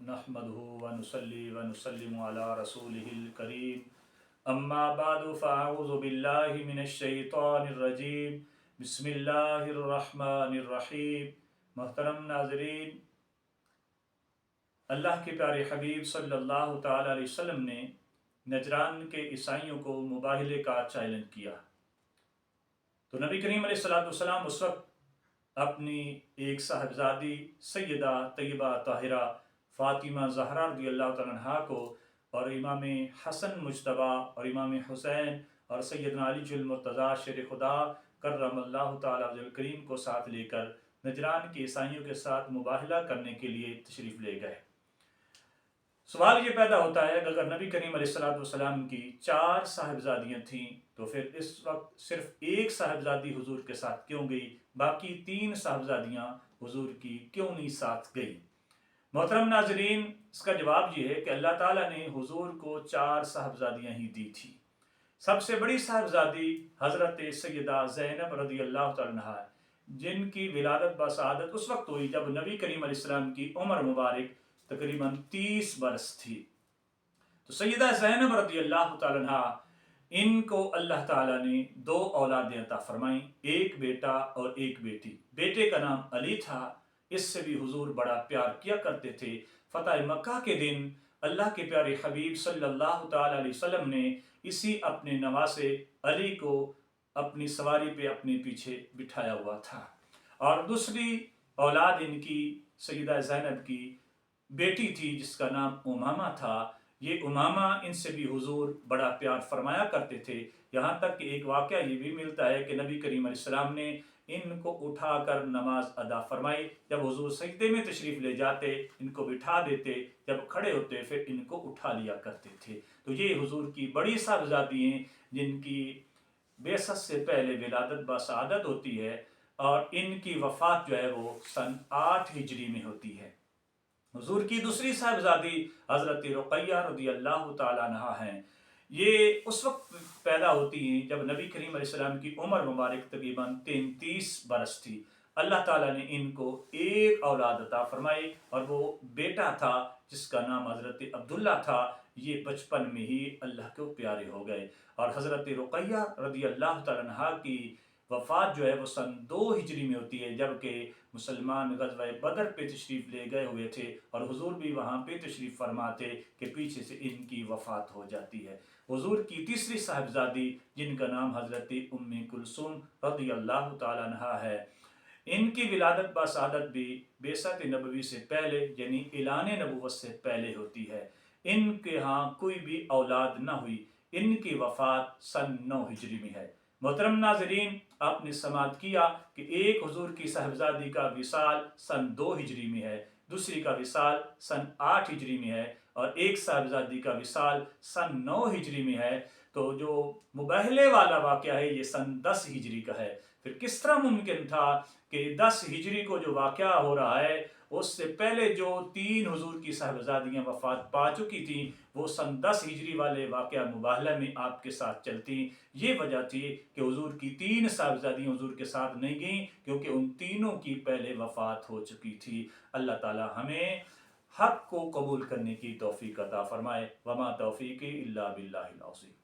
नहमदुहु व नुसल्ली व नुसल्लिमु अला रसूलिहिल करीम अम्मा बादु फ़अऊज़ु बिल्लाहि मिनश शैतानिर रजीम बिस्मिल्लाहिर रहमानिर रहीम। मोहतरम नाज़रीन, अल्लाह के प्यारे हबीब सल्लल्लाहु ताला अलैहि वसल्लम ने नजरान के ईसाइयों को मुबाहले का चैलेंज किया। तो नबी करीम अलैहिस्सलाम उस वक्त अपनी एक साहबजादी सैयदा तैयबा ताहिरा फ़ातिमा ज़हरा रज़ियल्लाहु तआला अन्हा को और इमाम हसन मुज्तबा और इमाम हुसैन और सैयदना अली जुल मुर्तज़ा शेर खुदा कर्रमल्लाहु तआला वजहुल करीम को साथ लेकर नजरान के ईसाइयों के साथ मुबाहला करने के लिए तशरीफ़ ले गए। सवाल ये पैदा होता है कि अगर नबी करीम अलैहिस्सलाम की 4 साहिबजादियाँ थीं तो फिर इस वक्त सिर्फ एक साहिबजादी हुजूर के साथ क्यों गई, बाकी 3 साहिबजादियाँ हुजूर की क्यों नहीं साथ गई? मोहतरम नाजरीन, इसका जवाब ये है कि अल्लाह ताला ने हुजूर को 4 साहिबजादियाँ ही दी थी। सबसे बड़ी साहिबजादी हज़रत सैयदा ज़ैनब रज़ियल्लाहु तआला अन्हा, जिनकी विलादत बसादत उस वक्त हुई जब नबी करीम अलैहिस्सलाम की उम्र मुबारक तकरीबन 30 बरस थी। तो सैयदा ज़ैनब रज़ियल्लाहु तआला अन्हा, इनको अल्लाह ताला ने 2 औलादें अता फरमाई, एक बेटा और एक बेटी। बेटे का नाम अली था, इससे भी हुजूर बड़ा प्यार किया करते थे। फतह मक्का के दिन अल्लाह के प्यारे हबीब सल्लल्लाहु ताला अलैहि वसल्लम ने इसी अपने नवासे अली को अपनी सवारी पे अपने पीछे बिठाया हुआ था। और दूसरी औलाद इनकी सैयदा ज़ैनब की बेटी थी जिसका नाम उमामा था। ये उमामा, इनसे भी हुजूर बड़ा प्यार फरमाया करते थे। यहाँ तक कि एक वाक़या ये भी मिलता है कि नबी करीम अलैहिस्सलाम ने इनको उठाकर नमाज अदा फरमाई। जब हुजूर सजदे में तशरीफ़ ले जाते, इनको बिठा देते, जब खड़े होते फिर इनको उठा लिया करते थे। तो ये हुजूर की बड़ी साहबजादी हैं जिनकी बेसत से पहले विलादत बसादत होती है और इनकी वफ़ात जो है वो सन 8 हिजरी में होती है। हुजूर की दूसरी साहबजादी हज़रत रुक़ैया रज़ियल्लाहु ताला अन्हा हैं। ये उस वक्त पैदा होती हैं जब नबी करीम अलैहिस्सलाम की उम्र मुबारक तकरीबन 33 बरस थी। अल्लाह ताला ने इनको एक औलाद अता फरमाई और वो बेटा था जिसका नाम हज़रत अब्दुल्ला था। ये बचपन में ही अल्लाह को प्यारे हो गए और हज़रत रुक़ैया रज़ियल्लाहु ताला अन्हा की वफ़ात जो है वो सन 2 हिजरी में होती है, जबकि मुसलमान ग़ज़वा बदर पे तशरीफ़ ले गए हुए थे और हुजूर भी वहाँ पे तशरीफ़ फरमा थे कि पीछे से इनकी वफ़ात हो जाती है। हुजूर की तीसरी साहिबजादी जिनका नाम हज़रत उम्मे कुलसूम रज़ियल्लाहु ताला अन्हा है, इनकी विलादत बसादत भी बेसत नबवी से पहले यानी ऐलान नबुव्वत से पहले होती है। इनके यहाँ कोई भी औलाद न हुई। इनकी वफ़ात सन 9 हिजरी में है। मोहतरम नाज़रीन, आपने समाअत किया कि एक हुजूर की साहिबजादी का विसाल सन 2 हिजरी में है, दूसरी का विसाल सन 8 हिजरी में है और एक साहिबजादी का विसाल सन 9 हिजरी में है। तो जो मुबाहले वाला वाक़या है ये सन 10 हिजरी का है। फिर किस तरह मुमकिन था कि 10 हिजरी को जो वाक़या हो रहा है उससे पहले जो 3 हुजूर की साहिबजादियाँ वफ़ात पा चुकी थीं वो सन 10 हिजरी वाले वाक़या मुबाहला में आपके साथ चलती। ये वजह थी कि हुजूर की 3 साहिबजादियाँ हुजूर के साथ नहीं गईं क्योंकि उन तीनों की पहले वफ़ात हो चुकी थी। अल्लाह ताला हमें हक़ को कबूल करने की तौफ़ीक़ अता फ़रमाए। वमा तौफ़ीक़ी इल्ला बिल्लाहिल अज़ीम।